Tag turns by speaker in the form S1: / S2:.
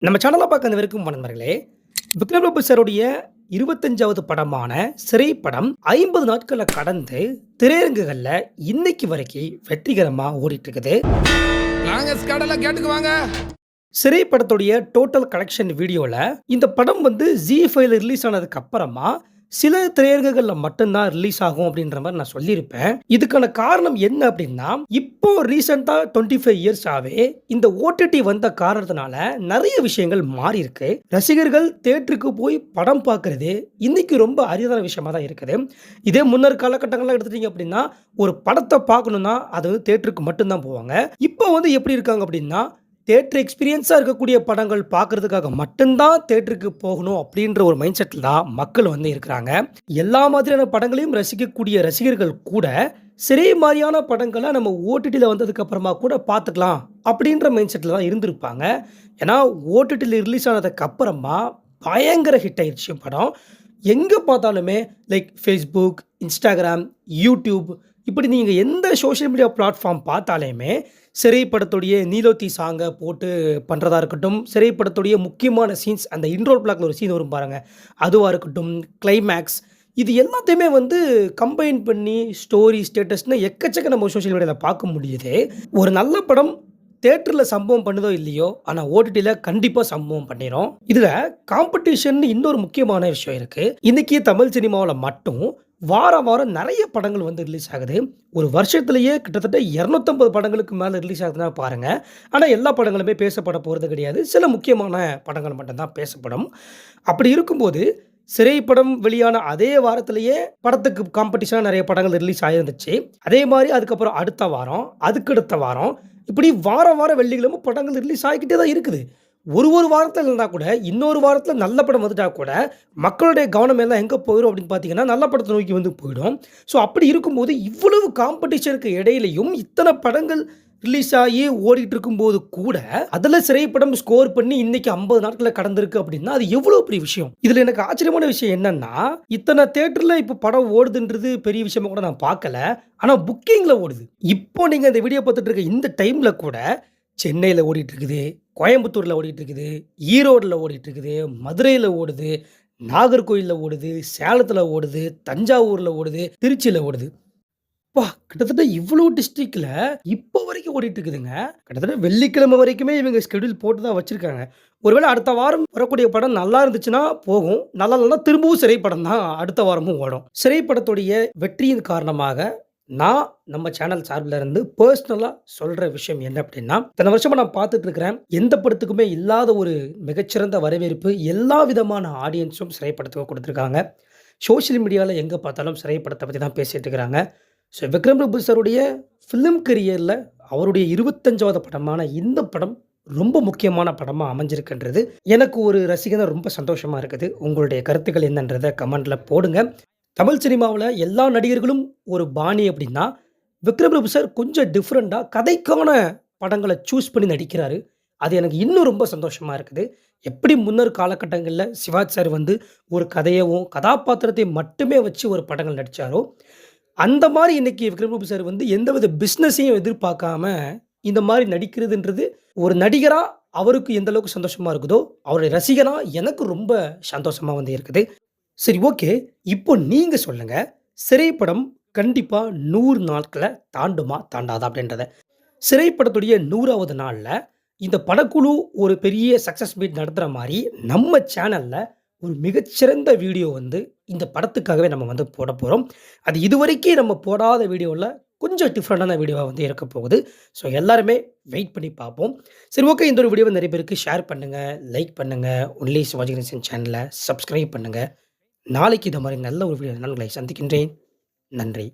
S1: நம்ம சேனலை பார்க்க அனைவருக்கும் நண்பர்களே, விக்ரம் பிரபு சாருடைய 25வது படமான சிறை படம் 50 நாட்கள கடந்து திரையரங்குகள்ல இன்னைக்கு வரைக்கும் வெற்றிகரமா ஓடிட்டு இருக்குது. சிறை படத்துடைய டோட்டல் கலெக்ஷன் வீடியோல இந்த படம் வந்து ஜி5ல ரிலீஸ் ஆனதுக்கு அப்புறமா சில திரையரங்குகள்ல மட்டும்தான் ரிலீஸ் ஆகும் அப்படின்ற மாதிரி நான் சொல்லியிருப்பேன். இதுக்கான காரணம் என்ன அப்படின்னா, இப்போ ரீசெண்டா 25 இயர்ஸ் ஆவே இந்த ஓடிடி வந்த காரணத்தினால நிறைய விஷயங்கள் மாறி இருக்கு. ரசிகர்கள் தியேட்டருக்கு போய் படம் பார்க்கறது இன்னைக்கு ரொம்ப அரிதான விஷயமா தான் இருக்குது. இதே முன்னர் காலகட்டங்கள்லாம் எடுத்துட்டீங்க அப்படின்னா, ஒரு படத்தை பார்க்கணும்னா அது வந்து தியேட்டருக்கு மட்டும்தான் போவாங்க. இப்போ வந்து எப்படி இருக்காங்க அப்படின்னா, தியேட்டர் எக்ஸ்பீரியன்ஸா இருக்கக்கூடிய படங்கள் பார்க்கறதுக்காக மட்டும்தான் தியேட்டருக்கு போகணும் அப்படின்ற ஒரு மைண்ட் செட்டில் தான் மக்கள் வந்து இருக்கிறாங்க. எல்லா மாதிரியான படங்களையும் ரசிக்கக்கூடிய ரசிகர்கள் கூட சிறை மாதிரியான படங்களை நம்ம ஓடிடியில் வந்ததுக்கு அப்புறமா கூட பார்த்துக்கலாம் அப்படின்ற மைண்ட் செட்டில் தான் இருந்திருப்பாங்க. ஏன்னா ஓடிடியில் ரிலீஸ் ஆனதுக்கு அப்புறமா பயங்கர ஹிட் ஆயிடுச்சு படம். எங்கே பார்த்தாலுமே லைக் ஃபேஸ்புக், இன்ஸ்டாகிராம், யூடியூப் இப்படி நீங்கள் எந்த சோஷியல் மீடியா பிளாட்ஃபார்ம் பார்த்தாலுமே சிறை படத்துடைய நீலோத்தி சாங்கை போட்டு பண்ணுறதா இருக்கட்டும், சிறை படத்துடைய முக்கியமான சீன்ஸ் அந்த இன்ட்ரோ பிளாக்ல ஒரு சீன் வரும் பாருங்க, அதுவாக இருக்கட்டும், கிளைமேக்ஸ் இது எல்லாத்தையுமே வந்து கம்பைன் பண்ணி ஸ்டோரி, ஸ்டேட்டஸ்னு எக்கச்சக்க நம்ம சோஷியல் மீடியாவில் பார்க்க முடியுது. ஒரு நல்ல படம் தியேட்டரில் சம்பவம் பண்ணுதோ இல்லையோ, ஆனால் ஓடிடியில் கண்டிப்பாக சம்பவம் பண்ணிடும். இதில் காம்படிஷன் இன்னொரு முக்கியமான விஷயம் இருக்குது. இன்றைக்கி தமிழ் சினிமாவில் மட்டும் வாரம் வாரம் நிறைய படங்கள் வந்து ரிலீஸ் ஆகுது. ஒரு வருஷத்துலேயே கிட்டத்தட்ட 250 படங்களுக்கு மேலே ரிலீஸ் ஆகுதுன்னா பாருங்கள். ஆனால் எல்லா படங்களுமே பேசப்பட போகிறது கிடையாது. சில முக்கியமான படங்கள் மட்டும்தான் பேசப்படும். அப்படி இருக்கும்போது சிறை படம் வெளியான அதே வாரத்திலேயே படத்துக்கு காம்படிஷனாக நிறைய படங்கள் ரிலீஸ் ஆகிருந்துச்சு. அதே மாதிரி அதுக்கப்புறம் அடுத்த வாரம், அதுக்கடுத்த வாரம் இப்படி வாரம் வாரம் வெள்ளிக்கிழமை படங்கள் ரிலீஸ் ஆகிக்கிட்டே தான் இருக்குது. ஒரு வாரத்தில் இருந்தால் கூட இன்னொரு வாரத்தில் நல்ல படம் வந்துட்டா கூட மக்களுடைய கவனம் எல்லாம் எங்கே போயிடும் அப்படின்னு பார்த்தீங்கன்னா, நல்ல படத்தை நோக்கி வந்து போயிடும். ஸோ அப்படி இருக்கும்போது இவ்வளவு காம்படிஷனுக்கு இடையிலையும் இத்தனை படங்கள் ரிலீஸ் ஆகி ஓடிட்டு இருக்கும்போது கூட அதில் சிறைப்படம் ஸ்கோர் பண்ணி இன்னைக்கு 50 நாட்களை கடந்திருக்கு அப்படின்னா அது எவ்வளோ பெரிய விஷயம். இதில் எனக்கு ஆச்சரியமான விஷயம் என்னன்னா, இத்தனை தேட்டரில் இப்போ படம் ஓடுதுன்றது பெரிய விஷயமா கூட நான் பார்க்கல. ஆனால் புக்கிங்கில் ஓடுது. இப்போ நீங்கள் இந்த வீடியோ பார்த்துட்டு இருக்க இந்த டைமில் கூட சென்னையில் ஓடிட்டு இருக்குது, கோயம்புத்தூரில் ஓடிட்டு இருக்குது, ஈரோடில் ஓடிட்டு இருக்குது, மதுரையில் ஓடுது, நாகர்கோயிலில் ஓடுது, சேலத்தில் ஓடுது, தஞ்சாவூரில் ஓடுது, திருச்சியில் ஓடுது. கிட்டத்தட்ட இவ்வளோ டிஸ்ட்ரிக்ட்ல இப்போ வரைக்கும் ஓடிட்டு இருக்குதுங்க. கிட்டத்தட்ட வெள்ளிக்கிழமை வரைக்குமே இவங்க ஷெட்யூல் போட்டு தான் வச்சிருக்காங்க. ஒருவேளை அடுத்த வாரம் வரக்கூடிய படம் நல்லா இருந்துச்சுன்னா போகும், நல்லா இல்லைன்னா திரும்பவும் சிறை படம் தான் அடுத்த வாரமும் ஓடும். சிறை படத்துடைய வெற்றியின் காரணமாக நான் நம்ம சேனல் சார்பில் இருந்து பர்சனலாக சொல்கிற விஷயம் என்ன அப்படின்னா, இத்தனை வருஷமாக நான் பார்த்துட்டு இருக்கிறேன், எந்த படத்துக்குமே இல்லாத ஒரு மிகச்சிறந்த வரவேற்பு எல்லா விதமான ஆடியன்ஸும் சிறை படத்துக்கு கொடுத்துருக்காங்க. சோஷியல் மீடியாவில் எங்கே பார்த்தாலும் சிறை படத்தை பற்றி தான் பேசிகிட்டு இருக்கிறாங்க. ஸோ விக்ரம் பிரபு சாருடைய ஃபிலிம் கரியரில் அவருடைய 25வது படமான இந்த படம் ரொம்ப முக்கியமான படமாக அமைஞ்சிருக்குன்றது எனக்கு ஒரு ரசிகனா ரொம்ப சந்தோஷமாக இருக்குது. உங்களுடைய கருத்துக்கள் என்னன்றதை கமெண்டில் போடுங்க. தமிழ் சினிமாவில் எல்லா நடிகர்களும் ஒரு பாணி அப்படின்னா, விக்ரம் பிரபு சார் கொஞ்சம் டிஃப்ரெண்ட்டாக கதைக்கான படங்களை சூஸ் பண்ணி நடிக்கிறாரு. அது எனக்கு இன்னும் ரொம்ப சந்தோஷமாக இருக்குது. எப்படி முன்னர் காலகட்டங்களில் சிவாஜி சார் வந்து ஒரு கதையவும் கதாபாத்திரத்தை மட்டுமே வச்சு ஒரு படங்கள் நடித்தாரோ, அந்த மாதிரி இன்னைக்கு விக்ரம் பிரபு சார் வந்து எந்தவித பிஸ்னஸையும் எதிர்பார்க்காம இந்த மாதிரி நடிக்கிறதுன்றது ஒரு நடிகரா அவருக்கு எந்த அளவுக்கு சந்தோஷமா இருக்குதோ, அவருடைய ரசிகனா எனக்கு ரொம்ப சந்தோஷமா வந்து இருக்குது. சரி, ஓகே. இப்போ நீங்க சொல்லுங்க. சிறை படம் கண்டிப்பா 100 நாட்கள தாண்டுமா? தாண்டாதா? அப்படின்றத. சிறை படத்துடைய 100வது நாள்ல இந்த படக்குழு ஒரு பெரிய சக்சஸ் மீட் நடத்துற மாரி நம்ம சேனல்ல ஒரு மிகச்சிறந்த வீடியோ வந்து இந்த படத்துக்காகவே நம்ம வந்து போட போறோம். அது இதுவரைக்கும் நம்ம போடாத வீடியோல கொஞ்சம் டிஃப்ரெண்டான வீடியோவா வந்து இருக்க போகுது. ஸோ எல்லாருமே வெயிட் பண்ணி பார்ப்போம். சரி, ஓகே. இந்த ஒரு வீடியோவை நிறைய பேருக்கு ஷேர் பண்ணுங்க, லைக் பண்ணுங்க. ஒன்லி சிவாஜி கணேசன் சேனலை சப்ஸ்கிரைப் பண்ணுங்க. நாளைக்கு இந்த மாதிரி நல்ல ஒரு வீடியோ நான் உங்களை சந்திக்கின்றேன். நன்றி.